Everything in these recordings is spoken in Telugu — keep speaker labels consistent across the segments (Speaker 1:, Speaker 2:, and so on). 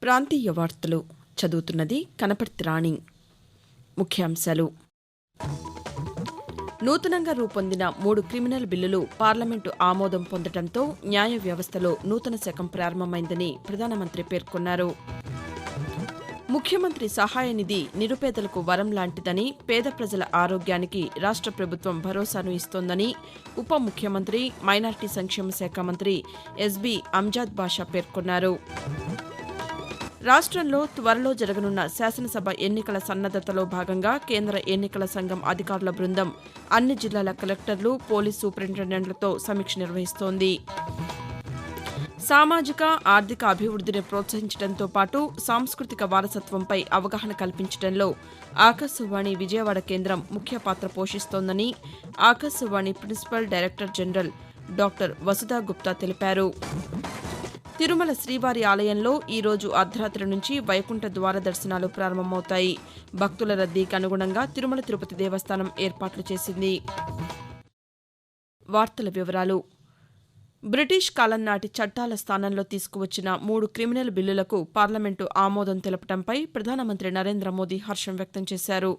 Speaker 1: ప్రాంతీయ వార్తలు చదువుతున్నది కనపర్తి రాణి. ముఖ్యాంశాలు. నూతనంగా రూపొందిన 3 క్రిమినల్ బిల్లులు పార్లమెంటు ఆమోదం పొందడంతో న్యాయ వ్యవస్థలో నూతన శకం ప్రారంభమైందని ప్రధానమంత్రి పేర్కొన్నారు. ముఖ్యమంత్రి సహాయ నిధి నిరుపేదలకు వరం లాంటిదని, పేద ప్రజల ఆరోగ్యానికి రాష్ట్ర ప్రభుత్వం భరోసాను ఇస్తోందని ఉప ముఖ్యమంత్రి, మైనార్టీ సంక్షేమ శాఖ మంత్రి ఎస్బీ అంజాద్ బాషా పేర్కొన్నారు. రాష్ట్రంలో త్వరలో జరగనున్న శాసనసభ ఎన్నికల సన్నద్దతలో భాగంగా కేంద్ర ఎన్నికల సంఘం అధికారుల బృందం అన్ని జిల్లాల కలెక్టర్లు, పోలీస్ సూపరింటెండెంట్లతో సమీక్ష నిర్వహిస్తోంది. సామాజిక, ఆర్థిక అభివృద్ధిని ప్రోత్సహించడంతో పాటు సాంస్కృతిక వారసత్వంపై అవగాహన కల్పించడంలో ఆకాశవాణి విజయవాడ కేంద్రం ముఖ్య పాత్ర పోషిస్తోందని Akashvani principal director general doctor Vasudha Gupta తెలిపారు. తిరుమల శ్రీవారి ఆలయంలో ఈరోజు అర్ధరాత్రి నుంచి వైకుంఠ ద్వార దర్శనాలు ప్రారంభమవుతాయి. భక్తుల రద్దీకి అనుగుణంగా తిరుమల తిరుపతి దేవస్థానం ఏర్పాట్లు చేసింది. వార్తల వివరాలు. బ్రిటిష్ కాలం నాటి చట్టాల స్థానంలో తీసుకువచ్చిన 3 క్రిమినల్ బిల్లులకు పార్లమెంటు ఆమోదం తెలపడంపై ప్రధానమంత్రి నరేంద్ర మోదీ హర్షం వ్యక్తం చేశారు.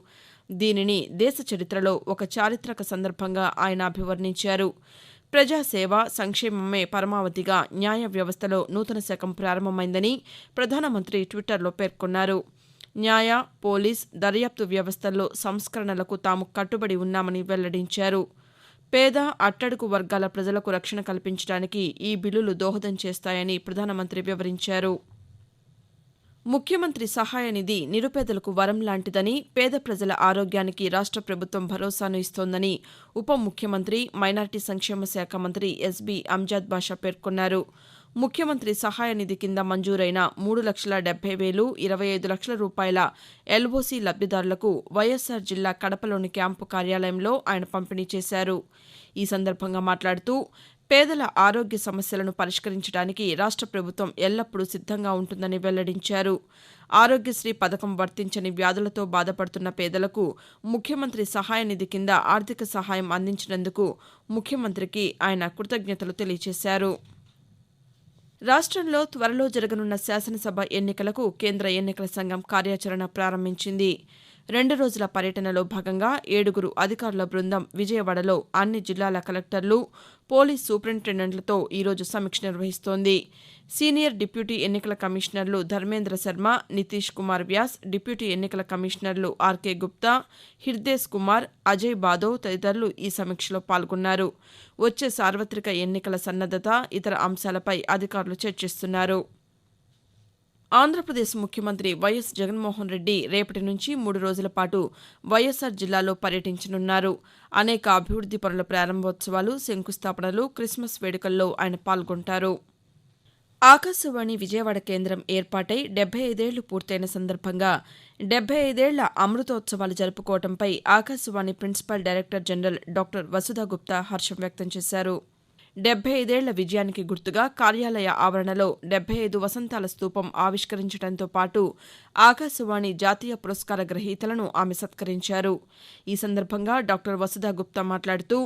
Speaker 1: దీనిని దేశ చరిత్రలో ఒక చారిత్రక సందర్భంగా ఆయన అభివర్ణించారు. ప్రజాసేవ, సంక్షేమమే పరమావధిగా న్యాయ వ్యవస్థలో నూతన శకం ప్రారంభమైందని ప్రధానమంత్రి ట్విట్టర్లో పేర్కొన్నారు. న్యాయ, పోలీస్, దర్యాప్తు వ్యవస్థల్లో సంస్కరణలకు తాము కట్టుబడి ఉన్నామని వెల్లడించారు. పేద, అట్టడుగు వర్గాల ప్రజలకు రక్షణ కల్పించడానికి ఈ బిల్లులు దోహదం చేస్తాయని ప్రధానమంత్రి వివరించారు. ముఖ్యమంత్రి సహాయ నిధి నిరుపేదలకు వరం లాంటిదని, పేద ప్రజల ఆరోగ్యానికి రాష్ట్ర ప్రభుత్వం భరోసాను ఇస్తోందని ఉప ముఖ్యమంత్రి, మైనార్టీ సంక్షేమ శాఖ మంత్రి ఎస్బీ అంజాద్ బాషా పేర్కొన్నారు. ముఖ్యమంత్రి సహాయ నిధి కింద మంజూరైన 3,70,000, 25 లక్షల రూపాయల ఎల్ఓసీ లబ్దిదారులకు వైఎస్సార్ జిల్లా కడపలోని క్యాంపు కార్యాలయంలో ఆయన పంపిణీ చేశారు. ఈ సందర్భంగా మాట్లాడుతూ పేదల ఆరోగ్య సమస్యలను పరిష్కరించడానికి రాష్ట్ర ప్రభుత్వం ఎల్లప్పుడూ సిద్ధంగా ఉంటుందని వెల్లడించారు. ఆరోగ్యశ్రీ పథకం వర్తించని వ్యాధులతో బాధపడుతున్న పేదలకు ముఖ్యమంత్రి సహాయ నిధి కింద ఆర్థిక సహాయం అందించినందుకు ముఖ్యమంత్రికి ఆయన కృతజ్ఞతలు తెలియజేశారు. రాష్ట్రంలో త్వరలో జరగనున్న శాసనసభ ఎన్నికలకు కేంద్ర ఎన్నికల సంఘం కార్యాచరణ ప్రారంభించింది. 2 రోజుల పర్యటనలో భాగంగా 7 అధికారుల బృందం విజయవాడలో అన్ని జిల్లాల కలెక్టర్లు, పోలీస్ సూపరింటెండెంట్లతో ఈరోజు సమీక్ష నిర్వహిస్తోంది. సీనియర్ డిప్యూటీ ఎన్నికల కమిషనర్లు ధర్మేంద్ర శర్మ, నితీష్ కుమార్ వ్యాస్, డిప్యూటీ ఎన్నికల కమిషనర్లు ఆర్కే గుప్తా, హిర్దేశ్ కుమార్, అజయ్ బాదవ్ తదితరులు ఈ సమీక్షలో పాల్గొన్నారు. వచ్చే సార్వత్రిక ఎన్నికల సన్నద్దత, ఇతర అంశాలపై అధికారులు చర్చిస్తున్నారు. ఆంధ్రప్రదేశ్ ముఖ్యమంత్రి వైఎస్ జగన్మోహన్ రెడ్డి రేపటి నుంచి 3 రోజుల పాటు వైఎస్సార్ జిల్లాలో పర్యటించనున్నారు. అనేక అభివృద్ది పనుల ప్రారంభోత్సవాలు, శంకుస్థాపనలు, క్రిస్మస్ వేడుకల్లో ఆయన పాల్గొంటారు. ఆకాశవాణి విజయవాడ కేంద్రం ఏర్పాటై 75 ఏళ్లు పూర్తయిన సందర్భంగా 75 ఏళ్ల అమృతోత్సవాలు జరుపుకోవడంపై Akashvani principal director general doctor Vasudha Gupta హర్షం వ్యక్తం చేశారు. 75 ఏళ్ల విజయానికి గుర్తుగా కార్యాలయ ఆవరణలో 75 వసంతాల స్తూపం ఆవిష్కరించడంతో పాటు ఆకాశవాణి జాతీయ పురస్కార గ్రహీతలను ఆమె సత్కరించారు. ఈ సందర్భంగా డాక్టర్ వసుధా గుప్తా మాట్లాడుతూ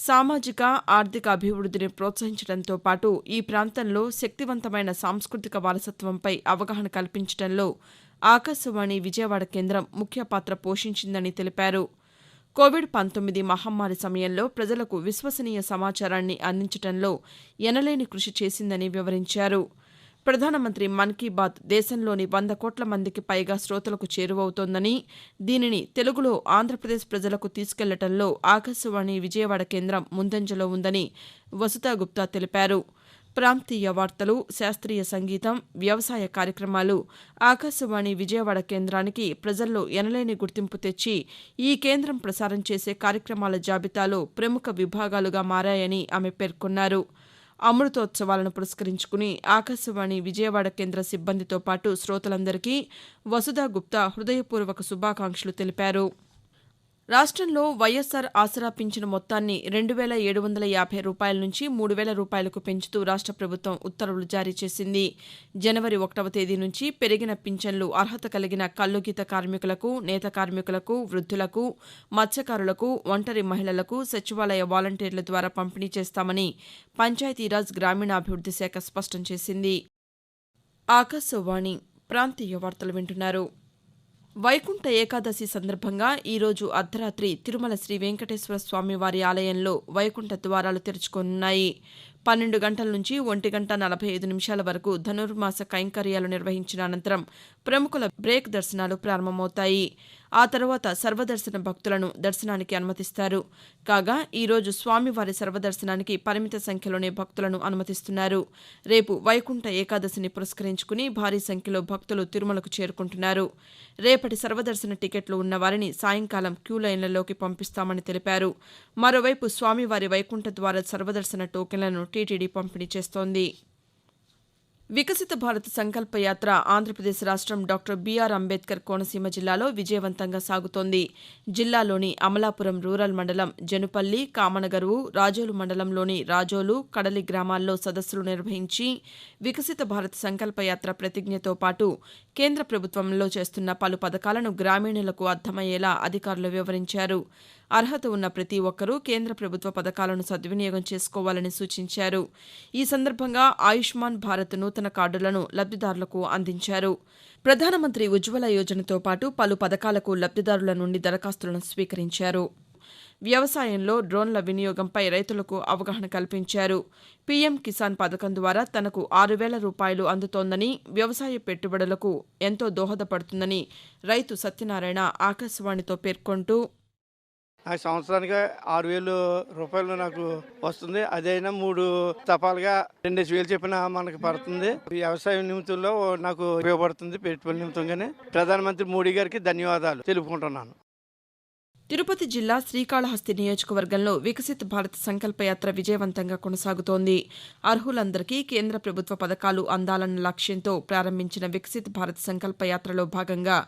Speaker 1: సామాజిక, ఆర్థిక అభివృద్ధిని ప్రోత్సహించడంతో పాటు ఈ ప్రాంతంలో శక్తివంతమైన సాంస్కృతిక వారసత్వంపై అవగాహన కల్పించడంలో ఆకాశవాణి విజయవాడ కేంద్రం ముఖ్య పాత్ర పోషించిందని తెలిపారు. కోవిడ్-19 మహమ్మారి సమయంలో ప్రజలకు విశ్వసనీయ సమాచారాన్ని అందించడంలో ఎనలేని కృషి చేసిందని వివరించారు. ప్రధానమంత్రి మన్ కీ బాత్ దేశంలోని 100 కోట్ల మందికి పైగా శ్రోతలకు చేరువవుతోందని, దీనిని తెలుగులో ఆంధ్రప్రదేశ్ ప్రజలకు తీసుకెళ్లడంలో ఆకాశవాణి విజయవాడ కేంద్రం ముందంజలో ఉందని వసుధా గుప్తా తెలిపారు. ప్రాంతీయ వార్తలు, శాస్త్రీయ సంగీతం, వ్యవసాయ కార్యక్రమాలు ఆకాశవాణి విజయవాడ కేంద్రానికి ప్రజల్లో ఎనలేని గుర్తింపు తెచ్చి ఈ కేంద్రం ప్రసారం చేసే కార్యక్రమాల జాబితాలో ప్రముఖ విభాగాలుగా మారాయని ఆమె పేర్కొన్నారు. అమృతోత్సవాలను పురస్కరించుకుని ఆకాశవాణి విజయవాడ కేంద్ర సిబ్బందితో పాటు శ్రోతలందరికీ వసుధా గుప్తా హృదయపూర్వక శుభాకాంక్షలు తెలిపారు. రాష్ట్రంలో వైఎస్సార్ ఆసరా పింఛను మొత్తాన్ని 2,750 రూపాయల నుంచి 3,000 రూపాయలకు పెంచుతూ రాష్ట్ర ప్రభుత్వం ఉత్తర్వులు జారీ చేసింది. జనవరి 1వ తేదీ నుంచి పెరిగిన పింఛన్లు అర్హత కలిగిన కల్లుగీత కార్మికులకు, నేత కార్మికులకు, వృద్ధులకు, మత్స్యకారులకు, ఒంటరి మహిళలకు సచివాలయ వాలంటీర్ల ద్వారా పంపిణీ చేస్తామని పంచాయతీరాజ్ గ్రామీణాభివృద్ది శాఖ స్పష్టం చేసింది. ఆకాశవాణి ప్రాంతీయ వార్తలు వింటున్నారు. వైకుంఠ ఏకాదశి సందర్భంగా ఈరోజు అర్ధరాత్రి తిరుమల శ్రీ వెంకటేశ్వర స్వామివారి ఆలయంలో వైకుంఠ ద్వారాలు తెరుచుకోనున్నాయి. 12 గంటల నుంచి 1:45 వరకు ధనుర్మాస కైంకర్యాలు నిర్వహించిన అనంతరం ప్రముఖుల బ్రేక్ దర్శనాలు ప్రారంభమవుతాయి. ఆ తర్వాత సర్వదర్శన భక్తులను దర్శనానికి అనుమతిస్తారు. కాగా ఈరోజు స్వామివారి సర్వదర్శనానికి పరిమిత సంఖ్యలోనే భక్తులను అనుమతిస్తున్నారు. రేపు వైకుంఠ ఏకాదశిని పురస్కరించుకుని భారీ సంఖ్యలో భక్తులు తిరుమలకు చేరుకుంటున్నారు. రేపటి సర్వదర్శన టికెట్లు ఉన్న వారిని సాయంకాలం క్యూ లైన్లలోకి పంపిస్తామని తెలిపారు. మరోవైపు స్వామివారి వైకుంఠ ద్వార సర్వదర్శన టోకెన్లను టీటీడీ పంపిణీ చేస్తోంది. వికసిత భారత్ సంకల్ప యాత్ర ఆంధ్రప్రదేశ్ రాష్ట్రం డాక్టర్ బీఆర్ అంబేద్కర్ కోనసీమ జిల్లాలో విజయవంతంగా సాగుతోంది. జిల్లాలోని అమలాపురం రూరల్ మండలం జనుపల్లి, కామనగరువు, రాజోలు మండలంలోని రాజోలు, కడలి గ్రామాల్లో సదస్సులు నిర్వహించి వికసిత భారత్ సంకల్ప యాత్ర ప్రతిజ్ఞతో పాటు కేంద్ర ప్రభుత్వంలో చేస్తున్న పలు పథకాలను గ్రామీణులకు అర్థమయ్యేలా అధికారులు వివరించారు. అర్హత ఉన్న ప్రతి ఒక్కరూ కేంద్ర ప్రభుత్వ పథకాలను సద్వినియోగం చేసుకోవాలని సూచించారు. ఈ సందర్భంగా ఆయుష్మాన్ భారత్ నూతన కార్డులను లబ్దిదారులకు అందించారు. ప్రధానమంత్రి ఉజ్వల యోజనతో పాటు పలు పథకాలకు లబ్దిదారుల నుండి దరఖాస్తులను స్వీకరించారు. వ్యవసాయంలో డ్రోన్ల వినియోగంపై రైతులకు అవగాహన కల్పించారు. పీఎం కిసాన్ పథకం ద్వారా తనకు 6,000 రూపాయలు అందుతోందని, వ్యవసాయ పెట్టుబడులకు ఎంతో దోహదపడుతుందని రైతు సత్యనారాయణ ఆకాశవాణితో పేర్కొంటూ,
Speaker 2: నాకు సంవత్సరానికి 6,000 రూపాయలు నాకు వస్తుంది. అదైనా 3 తపాలుగా 2,000 చెప్పిన మనకు పడుతుంది. వ్యవసాయ నిమిత్తంలో నాకు ఉపయోగపడుతుంది. పెట్టుబడి నిమిత్తంగానే ప్రధానమంత్రి మోడీ గారికి ధన్యవాదాలు తెలుపుకుంటున్నాను.
Speaker 1: తిరుపతి జిల్లా శ్రీకాళహస్తి నియోజకవర్గంలో వికసిత్ భారత్ సంకల్ప యాత్ర విజయవంతంగా కొనసాగుతోంది. అర్హులందరికీ కేంద్ర ప్రభుత్వ పథకాలు అందాలన్న లక్ష్యంతో ప్రారంభించిన వికసిత్ భారత్ సంకల్ప యాత్రలో భాగంగా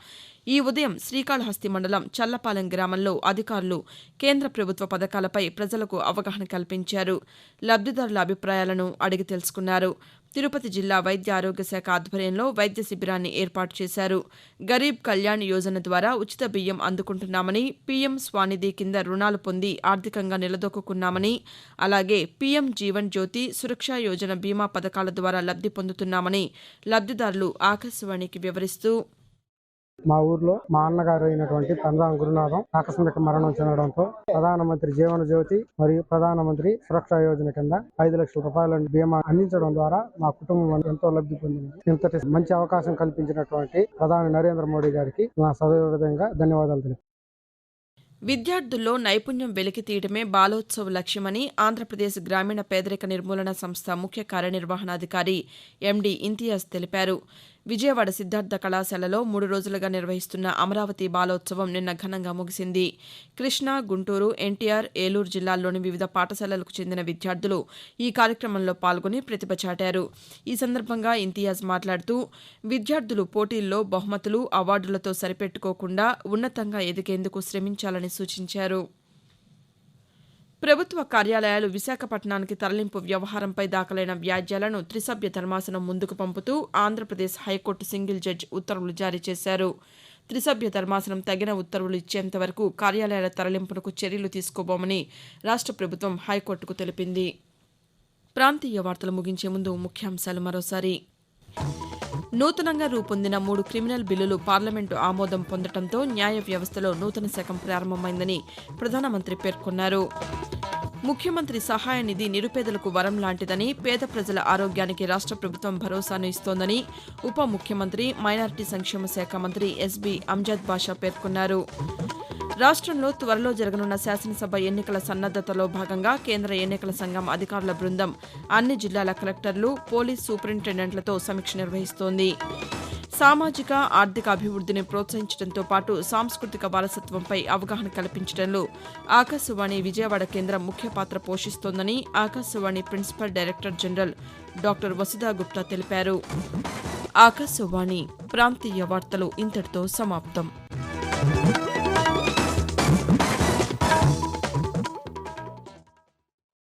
Speaker 1: ఈ ఉదయం శ్రీకాళహస్తి మండలం చల్లపాలెం గ్రామంలో అధికారులు కేంద్ర ప్రభుత్వ పథకాలపై ప్రజలకు అవగాహన కల్పించారు. లబ్దిదారుల అభిప్రాయాలను అడిగి తెలుసుకున్నారు. తిరుపతి జిల్లా వైద్య ఆరోగ్య శాఖ ఆధ్వర్యంలో వైద్య శిబిరాన్ని ఏర్పాటు చేశారు. గరీబ్ కళ్యాణ్ యోజన ద్వారా ఉచిత బియ్యం అందుకుంటున్నామని, పీఎం స్వానిధి కింద రుణాలు పొంది ఆర్థికంగా నిలదొక్కున్నామని, అలాగే పీఎం జీవన్ జ్యోతి, సురక్షా యోజన బీమా పథకాల ద్వారా లబ్ది పొందుతున్నామని లబ్దిదారులు ఆకాశవాణికి వివరిస్తూ,
Speaker 3: మా ఊర్లో మా అన్నగారు అయినటువంటి పంజాం గురునాథం ఆకస్మిక మరణం చెందడంతో ప్రధానమంత్రి జీవన జ్యోతి మరియు ప్రధానమంత్రి సురక్షా యోజన కింద 5 లక్షల రూపాయల బీమా అందించడం ద్వారా మా కుటుంబం ఎంతో లబ్ధి పొందింది. ఇంతటి మంచి అవకాశం కల్పించినటువంటి ప్రధాని నరేంద్ర మోడీ గారికి నా సవిధంగా ధన్యవాదాలు తెలుపు.
Speaker 1: విద్యార్థుల్లో నైపుణ్యం వెలికి తీయడమే బాలోత్సవ్ లక్ష్యమని ఆంధ్రప్రదేశ్ గ్రామీణ పేదరిక నిర్మూలన సంస్థ ముఖ్య కార్యనిర్వహణాధికారి ఎండీ ఇంతియాజ్ తెలిపారు. విజయవాడ సిద్ధార్థ కళాశాలలో 3 రోజులుగా నిర్వహిస్తున్న అమరావతి బాలోత్సవం నిన్న ఘనంగా ముగిసింది. కృష్ణా, గుంటూరు, ఎన్టీఆర్, ఏలూరు జిల్లాల్లోని వివిధ పాఠశాలలకు చెందిన విద్యార్థులు ఈ కార్యక్రమంలో పాల్గొని ప్రతిభ చాటారు. ఈ సందర్భంగా ఇంతియాజ్ మాట్లాడుతూ, విద్యార్థులు పోటీల్లో బహుమతులు, అవార్డులతో సరిపెట్టుకోకుండా ఉన్నతంగా ఎదిగేందుకు శ్రమించాలని సూచించారు. ప్రభుత్వ కార్యాలయాలు విశాఖపట్నానికి తరలింపు వ్యవహారంపై దాఖలైన వ్యాజ్యాలను త్రిసభ్య ధర్మాసనం ముందుకు పంపుతూ ఆంధ్రప్రదేశ్ హైకోర్టు సింగిల్ జడ్జి ఉత్తర్వులు జారీ చేశారు. త్రిసభ్య ధర్మాసనం తగిన ఉత్తర్వులు ఇచ్చేంత వరకు కార్యాలయాల తరలింపునకు చర్యలు తీసుకోబోమని రాష్ట్ర ప్రభుత్వం హైకోర్టుకు తెలిపింది. ప్రాంతీయ వార్తలు ముగించే ముందు ముఖ్యాంశాలు మరోసారి. నూతనంగా రూపొందిన 3 క్రిమినల్ బిల్లులు పార్లమెంటు ఆమోదం పొందడంతో న్యాయ వ్యవస్థలో నూతన శకం ప్రారంభమైందని ప్రధానమంత్రి పేర్కొన్నారు. ముఖ్యమంత్రి సహాయ నిధి నిరుపేదలకు వరం లాంటిదని, పేద ప్రజల ఆరోగ్యానికి రాష్ట్ర ప్రభుత్వం భరోసాను ఇస్తోందని ఉప ముఖ్యమంత్రి, మైనారిటీ సంక్షేమ శాఖ మంత్రి ఎస్బీ అంజద్ బాషా పేర్కొన్నారు. రాష్ట్రంలో త్వరలో జరగనున్న శాసనసభ ఎన్నికల సన్నద్దతలో భాగంగా కేంద్ర ఎన్నికల సంఘం అధికారుల బృందం అన్ని జిల్లాల కలెక్టర్లు, పోలీస్ సూపరింటెండెంట్లతో సమీక్ష నిర్వహిస్తోంది. సామాజిక, ఆర్థిక అభివృద్ధిని ప్రోత్సహించడంతో పాటు సాంస్కృతిక వారసత్వంపై అవగాహన కల్పించడంలో ఆకాశవాణి విజయవాడ కేంద్రం ముఖ్య పాత్ర పోషిస్తోందని Akashvani principal director general doctor Vasudha Gupta తెలిపారు. ఆకాశవాణి ప్రాంతీయ వార్తలు ఇంతటితో సమాప్తం.